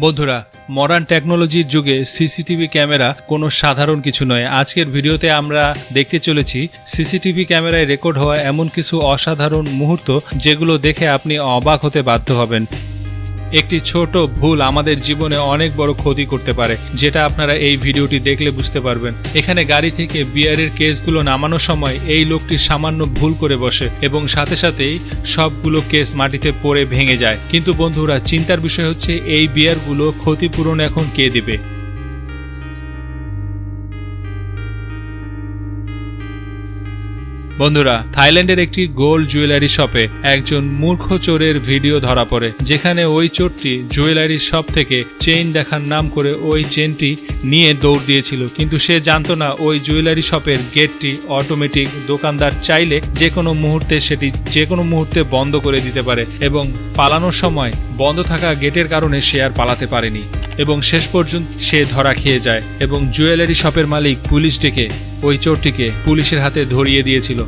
বন্ধুরা, মডার্ন টেকনোলজির যুগে সিসিটিভি ক্যামেরা কোনো সাধারণ কিছু নয়। আজকের ভিডিওতে আমরা দেখতে চলেছি সিসিটিভি ক্যামেরায় রেকর্ড হওয়া এমন কিছু অসাধারণ মুহূর্ত যেগুলো দেখে আপনি অবাক হতে বাধ্য হবেন। একটি ছোট ভুল আমাদের জীবনে অনেক বড় ক্ষতি করতে পারে, যেটা আপনারা এই ভিডিওটি দেখলে বুঝতে পারবেন। এখানে গাড়ি থেকে বিয়ারের কেসগুলো নামানোর সময় এই লোকটি সামান্য ভুল করে বসে এবং সাথে সাথেই সবগুলো কেস মাটিতে পড়ে ভেঙে যায়। কিন্তু বন্ধুরা, চিন্তার বিষয় হচ্ছে এই বিয়ারগুলো ক্ষতিপূরণ এখন কে দিবে? বন্ধুরা, থাইল্যান্ডের একটি গোল্ড জুয়েলারি শপে একজন মূর্খ চোরের ভিডিও ধরা পড়ে, যেখানে ওই চোরটি জুয়েলারি শপ থেকে চেইন দেখার নাম করে ওই চেইনটি নিয়ে দৌড় দিয়েছিল। কিন্তু সে জানতো না ওই জুয়েলারি শপের গেটটি অটোমেটিক। দোকানদার চাইলে যে কোনো মুহূর্তে বন্ধ করে দিতে পারে এবং পালানোর সময় বন্ধ থাকা গেটের কারণে সে আর পালাতে পারেনি এবং শেষ পর্যন্ত সে ধরা খেয়ে যায় এবং জুয়েলারি শপের মালিক পুলিশ ডেকে ওই চোরটিকে পুলিশের হাতে ধরিয়ে দিয়েছিল।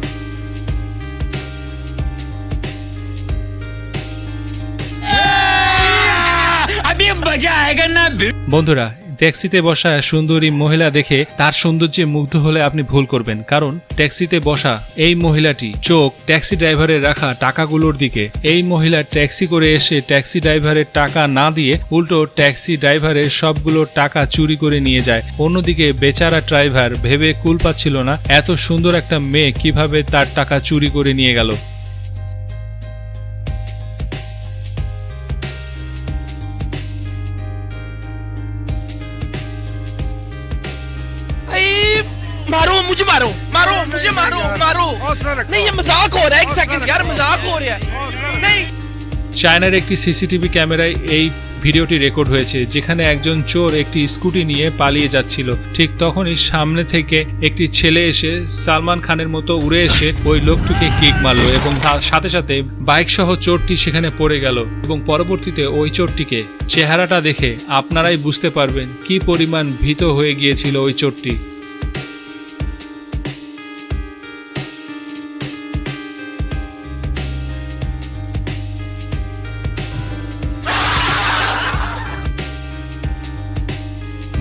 বন্ধুরা, ট্যাক্সিতে বসা সুন্দরী মহিলা দেখে তার সৌন্দর্যে মুগ্ধ হলে আপনি ভুল করবেন, কারণ ট্যাক্সিতে বসা এই মহিলাটি চোখ ট্যাক্সি ড্রাইভারের রাখা টাকাগুলোর দিকে। এই মহিলা ট্যাক্সি করে এসে ট্যাক্সি ড্রাইভারের টাকা না দিয়ে উল্টো ট্যাক্সি ড্রাইভারের সবগুলো টাকা চুরি করে নিয়ে যায়। অন্যদিকে বেচারা ড্রাইভার ভেবে কুল পাচ্ছিল না এত সুন্দর একটা মেয়ে কিভাবে তার টাকা চুরি করে নিয়ে গেল। मुझे मारो मुझे मारो नहीं, ये मजाक हो रहा है। एक सेकंड यार, मजाक हो रहा है। नहीं, চায়নার একটি সিসিটিভি ক্যামেরায় এই ভিডিওটি রেকর্ড হয়েছে, যেখানে একজন চোর একটি স্কুটি নিয়ে পালিয়ে যাচ্ছিল। ঠিক তখনই সামনে থেকে একটি ছেলে এসে সালমান খানের মতো উড়ে এসে ওই লোকটিকে কিক মারলো এবং তার সাথে সাথে বাইক সহ চোরটি সেখানে পড়ে গেল। এবং পরবর্তীতে ওই চোরটিকে চেহারাটা দেখে আপনারাই বুঝতে পারবেন কি পরিমাণ ভীত হয়ে গিয়েছিল ওই চোরটি।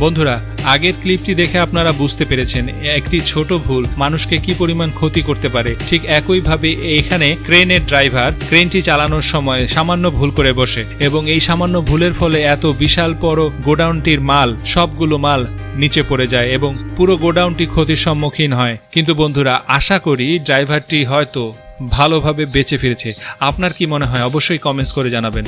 বন্ধুরা, আগের ক্লিপটি দেখে আপনারা বুঝতে পেরেছেন একটি ছোট ভুল মানুষকে কি পরিমাণ ক্ষতি করতে পারে। ঠিক একইভাবে এখানে ক্রেনের ড্রাইভার ক্রেনটি চালানোর সময় সামান্য ভুল করে বসে এবং এই সামান্য ভুলের ফলে এত বিশাল বড় গোডাউনটির সবগুলো মাল নিচে পড়ে যায় এবং পুরো গোডাউনটি ক্ষতির সম্মুখীন হয়। কিন্তু বন্ধুরা, আশা করি ড্রাইভারটি হয়তো ভালোভাবে বেঁচে ফিরেছে। আপনার কি মনে হয়? অবশ্যই কমেন্টস করে জানাবেন।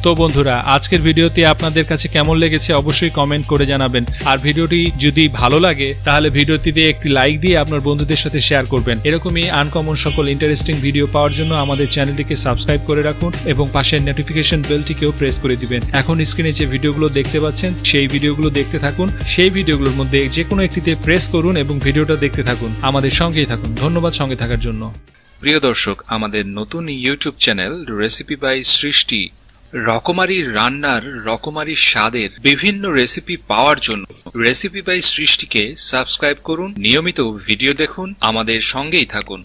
তো বন্ধুরা, আজকের ভিডিওটি আপনাদের কাছে কেমন লেগেছে অবশ্যই কমেন্ট করে জানাবেন। আর ভিডিওটি যদি ভালো লাগে তাহলে ভিডিওটিতে একটি লাইক দিয়ে আপনার বন্ধুদের সাথে শেয়ার করবেন। এরকমই আনকমন সকল ইন্টারেস্টিং ভিডিও পাওয়ার জন্য আমাদের চ্যানেলটিকে সাবস্ক্রাইব করে রাখুন এবং পাশের নোটিফিকেশন বেলটিকেও প্রেস করে দিবেন। এখন স্ক্রিনে যে ভিডিওগুলো দেখতে পাচ্ছেন সেই ভিডিওগুলো দেখতে থাকুন। সেই ভিডিওগুলোর মধ্যে যে কোনো একটিতে প্রেস করুন এবং ভিডিওটা দেখতে থাকুন। আমাদের সঙ্গেই থাকুন। ধন্যবাদ সঙ্গে থাকার জন্য। প্রিয় দর্শক, আমাদের নতুন ইউটিউব চ্যানেল রেসিপি বাই সৃষ্টি রকমারি রান্নার রকমারি স্বাদের বিভিন্ন রেসিপি পাওয়ার জন্য রেসিপি বাই সৃষ্টিকে সাবস্ক্রাইব করুন। নিয়মিত ভিডিও দেখুন, আমাদের সঙ্গেই থাকুন।